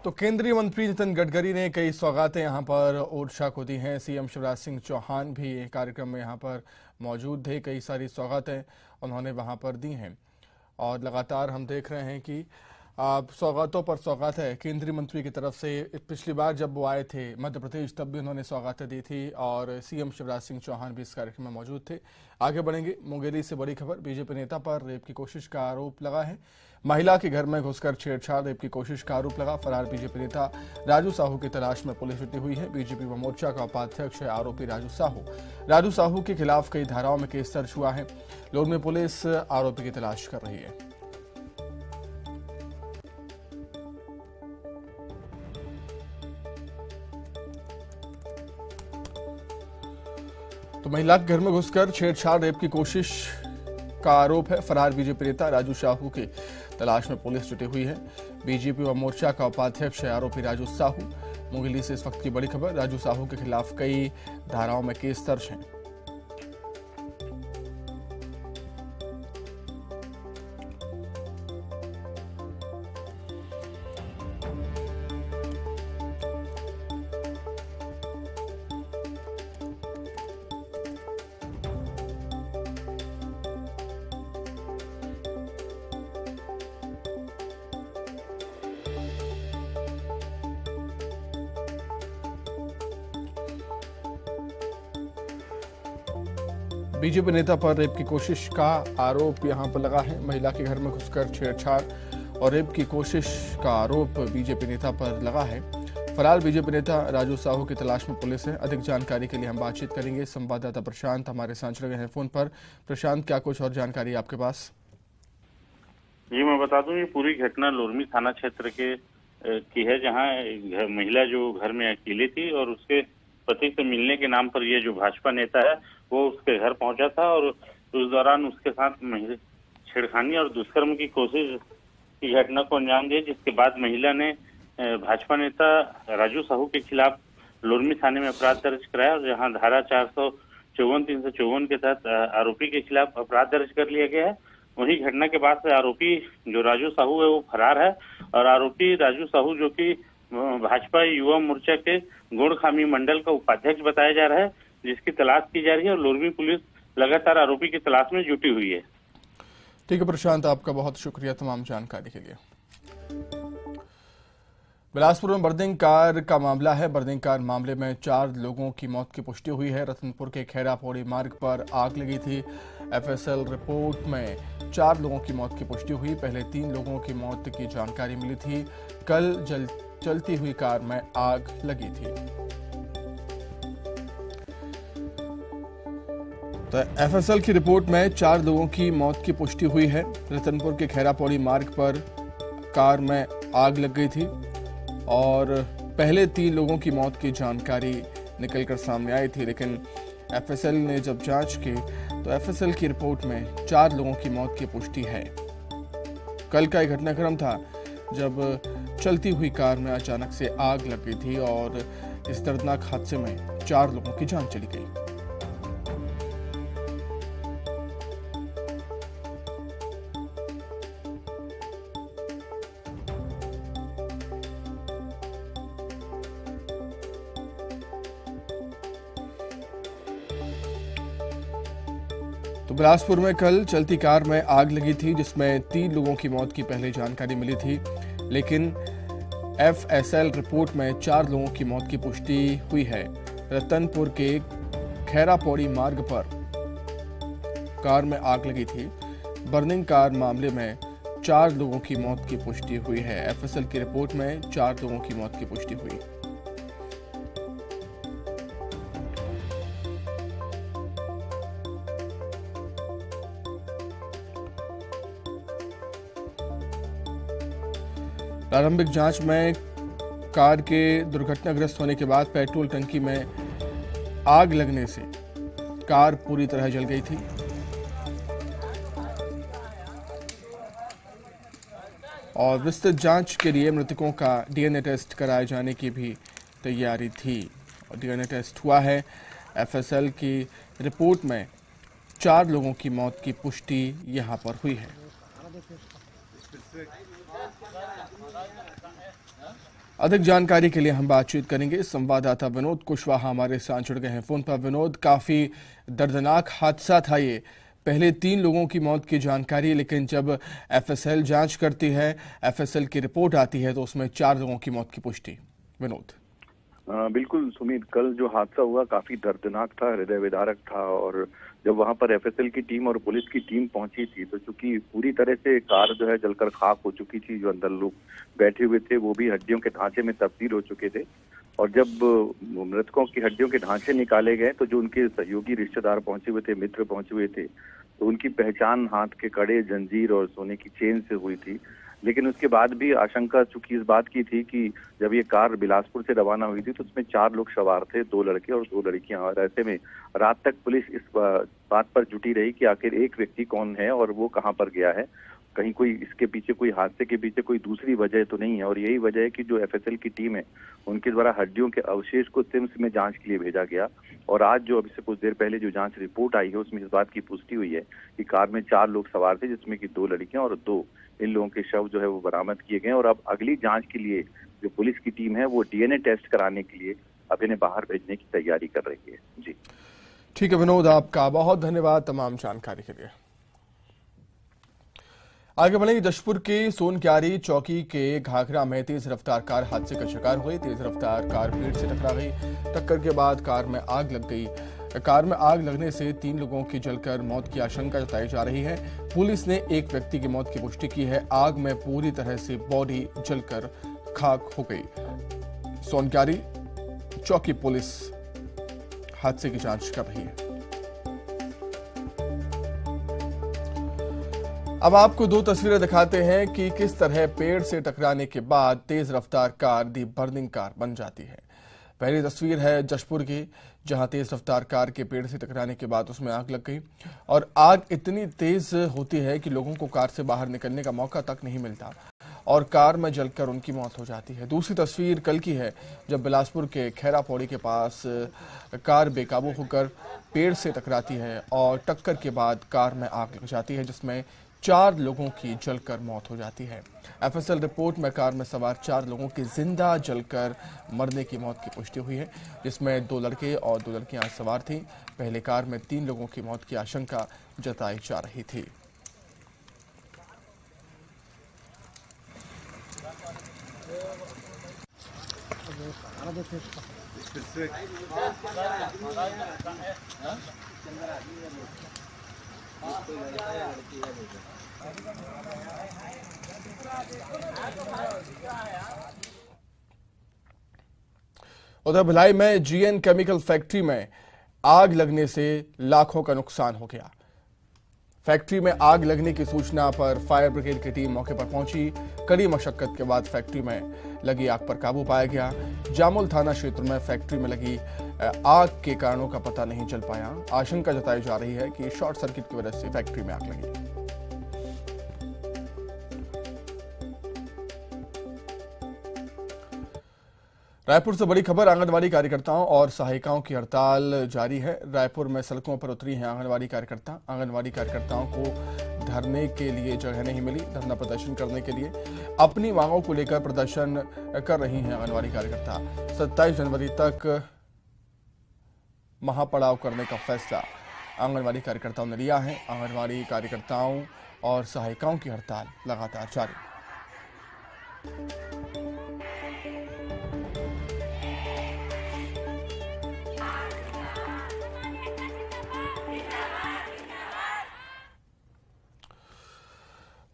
तो केंद्रीय मंत्री नितिन गडकरी ने कई सौगातें यहां पर ओरछा को दी हैं। सीएम शिवराज सिंह चौहान भी कार्यक्रम में यहां पर मौजूद थे। कई सारी सौगातें उन्होंने वहां पर दी हैं और लगातार हम देख रहे हैं कि सौगातों पर सौगात है केंद्रीय मंत्री की तरफ से। पिछली बार जब वो आए थे मध्य प्रदेश तब भी उन्होंने सौगातें दी थी और सीएम शिवराज सिंह चौहान भी इस कार्यक्रम में मौजूद थे। आगे बढ़ेंगे। मुंगेली से बड़ी खबर। बीजेपी नेता पर रेप की कोशिश का आरोप लगा है। महिला के घर में घुसकर छेड़छाड़ रेप की कोशिश का आरोप लगा। फरार बीजेपी नेता राजू साहू की तलाश में पुलिस जुटी हुई है। बीजेपी व मोर्चा का उपाध्यक्ष है आरोपी राजू साहू। राजू साहू के खिलाफ कई धाराओं में केस दर्ज हुआ है। लोग में पुलिस आरोपी की तलाश कर रही है। तो महिला के घर में घुसकर छेड़छाड़ रेप की कोशिश का आरोप है। फरार बीजेपी नेता राजू साहू की तलाश में पुलिस जुटी हुई है। बीजेपी व मोर्चा का उपाध्यक्ष है आरोपी राजू साहू। मुंगेली से इस वक्त की बड़ी खबर। राजू साहू के खिलाफ कई धाराओं में केस दर्ज हैं। बीजेपी नेता पर रेप की कोशिश का आरोप यहां पर लगा है। महिला के घर में घुसकर छेड़छाड़ और रेप की कोशिश का आरोप बीजेपी नेता पर लगा है। फरार बीजेपी नेता राजू साहू की तलाश में पुलिस है। अधिक जानकारी के लिए हम बातचीत करेंगे। संवाददाता प्रशांत हमारे साथ जुड़ गए हैं फोन पर। प्रशांत, क्या कुछ और जानकारी आपके पास? जी, मैं बता दूं, ये पूरी घटना लोरमी थाना क्षेत्र की है, जहां महिला जो घर में अकेली थी और उसके पति से मिलने के नाम पर ये जो भाजपा नेता है वो उसके घर पहुंचा था और उस दौरान उसके साथ छेड़खानी और दुष्कर्म की कोशिश की घटना को अंजाम दिया, जिसके बाद महिला ने भाजपा नेता राजू साहू के खिलाफ लोरमी थाने में अपराध दर्ज कराया और जहां धारा 454, 354 के तहत आरोपी के खिलाफ अपराध दर्ज कर लिया गया है। वही घटना के बाद से आरोपी जो राजू साहू है वो फरार है और आरोपी राजू साहू जो कि भाजपा युवा मोर्चा के गुड़खामी मंडल का उपाध्यक्ष बताया जा रहा है, जिसकी तलाश की जा रही है और लोरमी पुलिस लगातार आरोपी की तलाश में जुटी हुई है। ठीक है प्रशांत, आपका बहुत शुक्रिया तमाम जानकारी के लिए। बिलासपुर में बर्निंग कार का मामला है। बर्निंग कार मामले में 4 लोगों की मौत की पुष्टि हुई है। रतनपुर के खेड़ा पौड़ी मार्ग पर आग लगी थी। एफएसएल रिपोर्ट में 4 लोगों की मौत की पुष्टि हुई। पहले 3 लोगों की मौत की जानकारी मिली थी। कल चलती हुई कार में आग लगी थी। तो एफएसएल की रिपोर्ट में 4 लोगों की मौत की पुष्टि हुई है। रतनपुर के खेड़ा पौड़ी मार्ग पर कार में आग लग गई थी और पहले 3 लोगों की मौत की जानकारी निकलकर सामने आई थी, लेकिन एफएसएल ने जब जांच की तो एफएसएल की रिपोर्ट में 4 लोगों की मौत की पुष्टि है। कल का एक घटनाक्रम था जब चलती हुई कार में अचानक से आग लग गई थी और इस दर्दनाक हादसे में 4 लोगों की जान चली गई। तो बिलासपुर में कल चलती कार में आग लगी थी, जिसमें 3 लोगों की मौत की पहले जानकारी मिली थी, लेकिन एफएसएल रिपोर्ट में 4 लोगों की मौत की पुष्टि हुई है। रतनपुर के खेड़ा पौड़ी मार्ग पर कार में आग लगी थी। बर्निंग कार मामले में 4 लोगों की मौत की पुष्टि हुई है। एफएसएल की रिपोर्ट में 4 लोगों की मौत की पुष्टि हुई। प्रारंभिक जांच में कार के दुर्घटनाग्रस्त होने के बाद पेट्रोल टंकी में आग लगने से कार पूरी तरह जल गई थी और विस्तृत जांच के लिए मृतकों का डीएनए टेस्ट कराए जाने की भी तैयारी थी और डीएनए टेस्ट हुआ है। एफएसएल की रिपोर्ट में 4 लोगों की मौत की पुष्टि यहां पर हुई है। अधिक जानकारी के लिए हम बातचीत करेंगे। संवाददाता विनोद कुशवाहा हमारे साथ जुड़ गए हैं फोन पर। विनोद, काफी दर्दनाक हादसा था ये। पहले 3 लोगों की मौत की जानकारी है, लेकिन जब एफएसएल जांच करती है, एफएसएल की रिपोर्ट आती है तो उसमें 4 लोगों की मौत की पुष्टि। विनोद। बिल्कुल सुमित, कल जो हादसा हुआ काफी दर्दनाक था, हृदय विदारक था। और जब वहां पर एफएसएल की टीम और पुलिस की टीम पहुंची थी तो चूंकि पूरी तरह से कार जो है जलकर खाक हो चुकी थी, जो अंदर लोग बैठे हुए थे वो भी हड्डियों के ढांचे में तब्दील हो चुके थे। और जब मृतकों की हड्डियों के ढांचे निकाले गए तो जो उनके सहयोगी रिश्तेदार पहुंचे हुए थे, मित्र पहुंचे हुए थे, तो उनकी पहचान हाथ के कड़े, जंजीर और सोने की चेन से हुई थी। लेकिन उसके बाद भी आशंका चूंकि इस बात की थी कि जब ये कार बिलासपुर से रवाना हुई थी तो उसमें 4 लोग सवार थे, 2 लड़के और 2 लड़कियां। और ऐसे में रात तक पुलिस इस बात पर जुटी रही कि आखिर एक व्यक्ति कौन है और वो कहां पर गया है, कहीं कोई इसके पीछे, कोई हादसे के पीछे कोई दूसरी वजह तो नहीं है। और यही वजह है कि जो एफएसएल की टीम है उनके द्वारा हड्डियों के अवशेष को सिम्स में जांच के लिए भेजा गया। और आज जो अभी से कुछ देर पहले जो जांच रिपोर्ट आई है उसमें इस बात की पुष्टि हुई है कि कार में 4 लोग सवार थे, जिसमें कि 2 लड़कियां और 2 इन लोगों के शव जो है वो बरामद किए गए। और अब अगली जांच के लिए जो पुलिस की टीम है वो डीएनए टेस्ट कराने के लिए अब इन्हें बाहर भेजने की तैयारी कर रही है। जी ठीक है विनोद, आपका बहुत धन्यवाद तमाम जानकारी के लिए। आगे बढ़ेंगे। जशपुर के सोनक्यारी चौकी के घाघरा में तेज रफ्तार कार हादसे का शिकार हुई। तेज रफ्तार कार पेड़ से टकरा गई। टक्कर के बाद कार में आग लग गई। कार में आग लगने से 3 लोगों की जलकर मौत की आशंका जताई जा रही है। पुलिस ने एक व्यक्ति की मौत की पुष्टि की है। आग में पूरी तरह से बॉडी जलकर खाक हो गई। सोनक्यारी चौकी पुलिस हादसे की जांच कर रही है। अब आपको 2 तस्वीरें दिखाते हैं कि किस तरह पेड़ से टकराने के बाद तेज रफ्तार कार दी बर्निंग कार बन जाती है। पहली तस्वीर है जशपुर की, जहां तेज रफ्तार कार के पेड़ से टकराने के बाद उसमें आग लग गई और आग इतनी तेज होती है कि लोगों को कार से बाहर निकलने का मौका तक नहीं मिलता और कार में जलकर उनकी मौत हो जाती है। दूसरी तस्वीर कल की है, जब बिलासपुर के खैरा पौड़ी के पास कार बेकाबू होकर पेड़ से टकराती है और टक्कर के बाद कार में आग लग जाती है, जिसमें 4 लोगों की जलकर मौत हो जाती है। एफएसएल रिपोर्ट में कार में सवार 4 लोगों की जिंदा जलकर मरने की मौत की पुष्टि हुई है, जिसमें 2 लड़के और 2 लड़कियां सवार थीं। पहले कार में 3 लोगों की मौत की आशंका जताई जा रही थी। उधर भिलाई में जीएन केमिकल फैक्ट्री में आग लगने से लाखों का नुकसान हो गया। फैक्ट्री में आग लगने की सूचना पर फायर ब्रिगेड की टीम मौके पर पहुंची। कड़ी मशक्कत के बाद फैक्ट्री में लगी आग पर काबू पाया गया। जामुल थाना क्षेत्र में फैक्ट्री में लगी आग के कारणों का पता नहीं चल पाया। आशंका जताई जा रही है कि शॉर्ट सर्किट की वजह से फैक्ट्री में आग लगी। रायपुर से बड़ी खबर, आंगनबाड़ी कार्यकर्ताओं और सहायिकाओं की हड़ताल जारी है। रायपुर में सड़कों पर उतरी हैं आंगनबाड़ी कार्यकर्ता। आंगनबाड़ी कार्यकर्ताओं को धरने के लिए जगह नहीं मिली। धरना प्रदर्शन करने के लिए अपनी मांगों को लेकर प्रदर्शन कर रही हैं आंगनबाड़ी कार्यकर्ता। 27 जनवरी तक महापड़ाव करने का फैसला आंगनबाड़ी कार्यकर्ताओं ने लिया है। आंगनबाड़ी कार्यकर्ताओं और सहायिकाओं की हड़ताल लगातार जारी।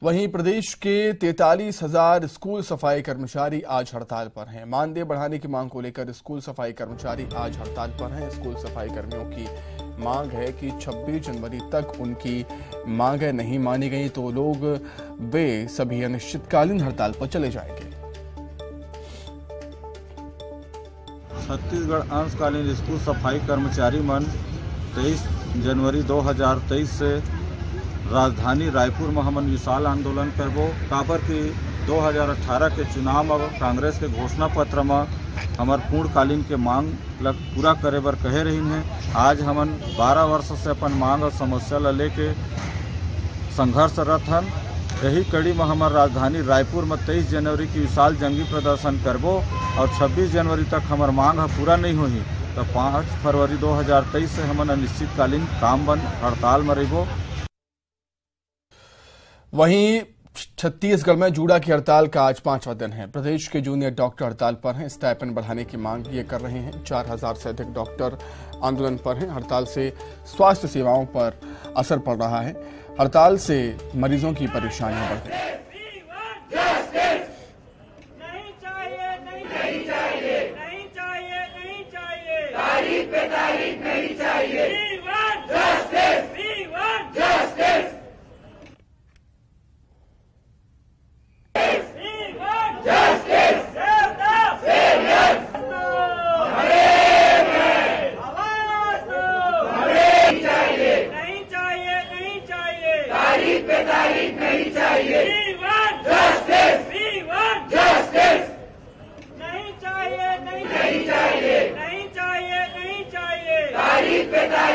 वहीं प्रदेश के 43,000 स्कूल सफाई कर्मचारी आज हड़ताल पर हैं। मानदेय बढ़ाने की मांग को लेकर स्कूल सफाई कर्मचारी आज हड़ताल पर हैं। स्कूल सफाई कर्मियों की मांग है कि 26 जनवरी तक उनकी मांगें नहीं मानी गई तो वे सभी अनिश्चितकालीन हड़ताल पर चले जाएंगे। छत्तीसगढ़ अंशकालीन स्कूल सफाई कर्मचारी मन 23 जनवरी 2023 से राजधानी रायपुर में हमन विशाल आंदोलन करबो। काबर कि 2018 के चुनाव में कांग्रेस के घोषणा पत्र में हमार पूर्णकालीन के मांग ल पूरा करे बर कहे रही हैं। आज हमन 12 वर्ष से अपन मांग और समस्या ल लेके संघर्षरत हन यही कड़ी में हमार राजधानी रायपुर में 23 जनवरी की विशाल जंगी प्रदर्शन करबो और 26 जनवरी तक हमार मांग पूरा नहीं हुई तो 5 फरवरी 2023 से हम अनिश्चितकालीन काम बंद हड़ताल में रहबो। वहीं छत्तीसगढ़ में जूडा की हड़ताल का आज 5वां दिन है। प्रदेश के जूनियर डॉक्टर हड़ताल पर हैं। स्टाइपेंड बढ़ाने की मांग ये कर रहे हैं। 4000 से अधिक डॉक्टर आंदोलन पर हैं। हड़ताल से स्वास्थ्य सेवाओं पर असर पड़ रहा है। हड़ताल से मरीजों की परेशानियां बढ़ गई।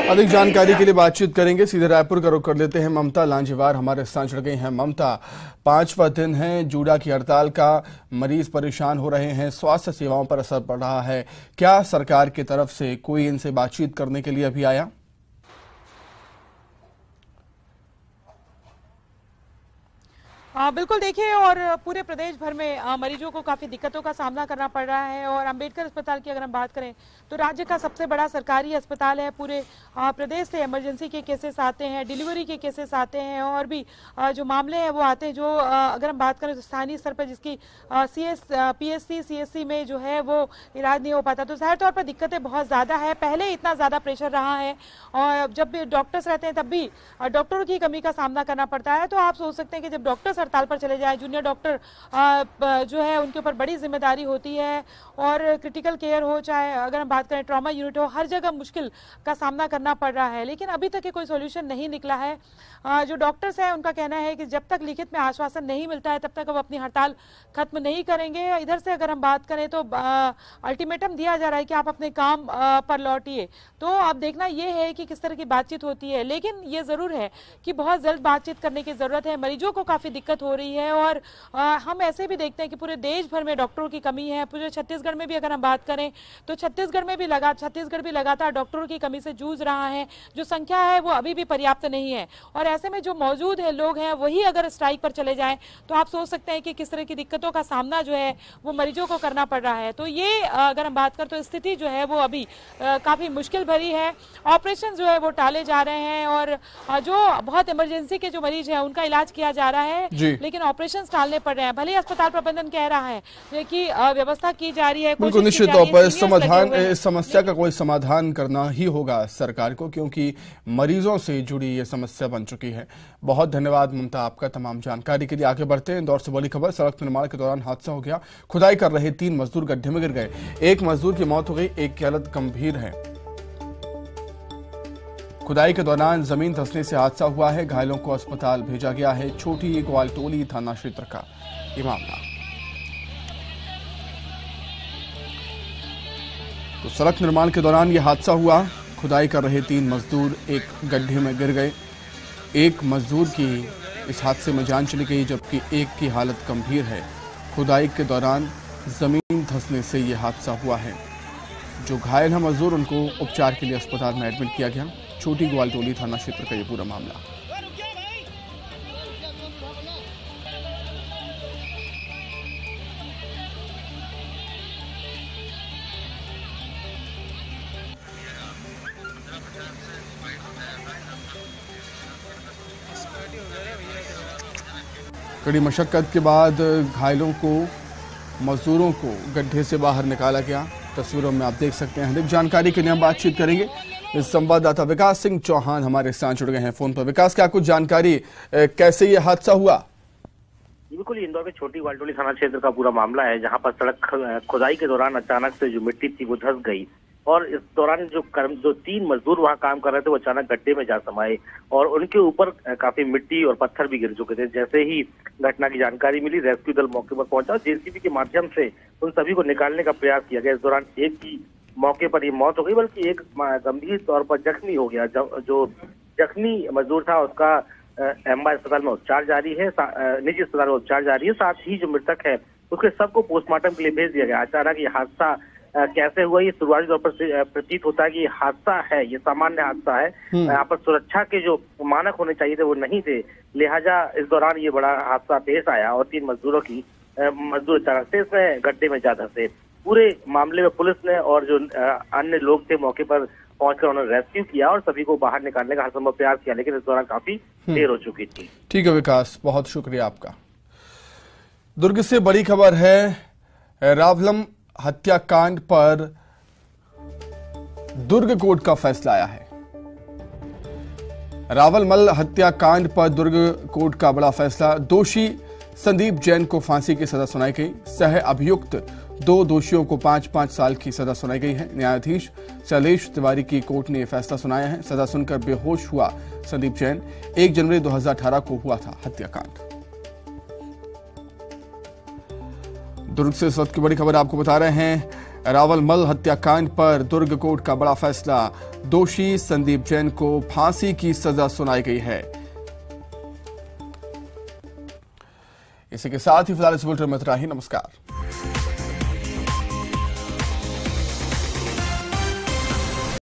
अधिक जानकारी के लिए बातचीत करेंगे। सीधे रायपुर का रुख कर लेते हैं। ममता लांजेवार हमारे साथ जुड़ गई हैं। ममता, 5वां दिन है जूडा की हड़ताल का, मरीज परेशान हो रहे हैं, स्वास्थ्य सेवाओं पर असर पड़ रहा है। क्या सरकार की तरफ से कोई इनसे बातचीत करने के लिए अभी आया? बिल्कुल, देखिए, और पूरे प्रदेश भर में मरीजों को काफ़ी दिक्कतों का सामना करना पड़ रहा है। और अंबेडकर अस्पताल की अगर हम बात करें तो राज्य का सबसे बड़ा सरकारी अस्पताल है। पूरे प्रदेश से इमरजेंसी के केसेस आते हैं, डिलीवरी के केसेस आते हैं और भी जो मामले हैं वो आते हैं। जो अगर हम बात करें तो स्थानीय स्तर पर जिसकी PSC CSC में जो है वो इलाज नहीं हो पाता, तो जाहिर तौर पर दिक्कतें बहुत ज़्यादा है। पहले इतना ज़्यादा प्रेशर रहा है और जब भी डॉक्टर्स रहते हैं तब भी डॉक्टरों की कमी का सामना करना पड़ता है। तो आप सोच सकते हैं कि जब डॉक्टर्स हड़ताल पर चले जाए, जूनियर डॉक्टर जो है उनके ऊपर बड़ी जिम्मेदारी होती है और क्रिटिकल केयर हो, चाहे अगर हम बात करें ट्रॉमा यूनिट हो, हर जगह मुश्किल का सामना करना पड़ रहा है। लेकिन अभी तक कोई सॉल्यूशन नहीं निकला है। जो डॉक्टर्स हैं उनका कहना है कि जब तक लिखित में आश्वासन नहीं मिलता है तब तक वो अपनी हड़ताल खत्म नहीं करेंगे। इधर से अगर हम बात करें तो अल्टीमेटम दिया जा रहा है कि आप अपने काम पर लौटिए। तो अब देखना ये है कि किस तरह की बातचीत होती है। लेकिन ये जरूर है कि बहुत जल्द बातचीत करने की जरूरत है। मरीजों को काफी दिक्कत हो रही है और हम ऐसे भी देखते हैं कि पूरे देश भर में डॉक्टरों की कमी है। पूरे छत्तीसगढ़ में भी अगर हम बात करें तो छत्तीसगढ़ भी लगातार डॉक्टरों की कमी से जूझ रहा है। जो संख्या है वो अभी भी पर्याप्त नहीं है और ऐसे में जो मौजूद है लोग हैं वही अगर स्ट्राइक पर चले जाएं तो आप सोच सकते हैं कि किस तरह की दिक्कतों का सामना जो है वो मरीजों को करना पड़ रहा है। तो ये अगर हम बात करें तो स्थिति जो है वो अभी काफी मुश्किल भरी है। ऑपरेशन जो है वो टाले जा रहे हैं और जो बहुत इमरजेंसी के जो मरीज हैं उनका इलाज किया जा रहा है, लेकिन ऑपरेशन टालने पड़ रहे हैं। भले अस्पताल प्रबंधन कह रहा है कि व्यवस्था की जा रही है। बिल्कुल, निश्चित तौर पर इस समस्या का कोई समाधान करना ही होगा सरकार को, क्योंकि मरीजों से जुड़ी ये समस्या बन चुकी है। बहुत धन्यवाद ममता आपका तमाम जानकारी के लिए। आगे बढ़ते हैं। इंदौर से बड़ी खबर, सड़क निर्माण के दौरान हादसा हो गया। खुदाई कर रहे 3 मजदूर गड्ढे में गिर गए। एक मजदूर की मौत हो गई, एक की हालत गंभीर है। खुदाई के दौरान जमीन धंसने से हादसा हुआ है। घायलों को अस्पताल भेजा गया है। छोटी ग्वालटोली थाना क्षेत्र का ये मामला। तो सड़क निर्माण के दौरान यह हादसा हुआ। खुदाई कर रहे 3 मजदूर एक गड्ढे में गिर गए। एक मजदूर की इस हादसे में जान चली गई, जबकि एक की हालत गंभीर है। खुदाई के दौरान जमीन धंसने से यह हादसा हुआ है। जो घायल है मजदूर, उनको उपचार के लिए अस्पताल में एडमिट किया गया। छोटी ग्वालटोली थाना क्षेत्र का यह पूरा मामला। कड़ी मशक्कत के बाद घायलों को, मजदूरों को गड्ढे से बाहर निकाला गया। तस्वीरों में आप देख सकते हैं। अधिक जानकारी के लिए हम बातचीत करेंगे। संवाददाता विकास सिंह चौहान हमारे साथ जुड़ गए हैं फोन पर। विकास, क्या कुछ जानकारी, कैसे ये हादसा हुआ? बिल्कुल, इंदौर के छोटी ग्वालटोली थाना क्षेत्र का पूरा मामला है, जहां पर सड़क खुदाई के दौरान अचानक से जो मिट्टी थी वो धंस गई और इस दौरान जो 3 मजदूर वहां काम कर रहे थे वो अचानक गड्ढे में जा समाये और उनके ऊपर काफी मिट्टी और पत्थर भी गिर चुके थे। जैसे ही घटना की जानकारी मिली, रेस्क्यू दल मौके पर पहुंचा। JCB के माध्यम से उन सभी को निकालने का प्रयास किया गया। इस दौरान एक की मौके पर ही मौत हो गई, बल्कि एक गंभीर तौर पर जख्मी हो गया। जो जख्मी मजदूर था उसका एमआई अस्पताल में उपचार जारी है, निजी अस्पताल में उपचार जारी है। साथ ही जो मृतक है उसके सबको पोस्टमार्टम के लिए भेज दिया गया। अचानक ये हादसा कैसे हुआ, ये शुरुआती तौर पर प्रतीत होता है कि ये हादसा है, ये सामान्य हादसा है। यहाँ पर सुरक्षा के जो मानक होने चाहिए थे वो नहीं थे, लिहाजा इस दौरान ये बड़ा हादसा पेश आया और 3 मजदूर अचानक से इसमें गड्ढे में जा धंसे। पूरे मामले में पुलिस ने और जो अन्य लोग थे मौके पर पहुंचकर उन्होंने रेस्क्यू किया और सभी को बाहर निकालने का हर संभव प्रयास किया, लेकिन इस दौरान काफी देर हो चुकी थी। ठीक है विकास, बहुत शुक्रिया आपका। दुर्ग से बड़ी खबर है, रावलम हत्याकांड पर दुर्ग कोर्ट का फैसला आया है। रावलमल हत्याकांड पर दुर्ग कोर्ट का बड़ा फैसला। दोषी संदीप जैन को फांसी की सजा सुनाई गई। सह अभियुक्त 2 दोषियों को 5-5 साल की सजा सुनाई गई है। न्यायाधीश शैलेश तिवारी की कोर्ट ने फैसला सुनाया है। सजा सुनकर बेहोश हुआ संदीप जैन। 1 जनवरी 2018 को हुआ था हत्याकांड। दुर्ग से इस वक्त की बड़ी खबर आपको बता रहे हैं। रावलमल हत्याकांड पर दुर्ग कोर्ट का बड़ा फैसला। दोषी संदीप जैन को फांसी की सजा सुनाई गई है। इसी के साथ ही फिलहाल इस बुलेटिन में इतना ही। नमस्कार।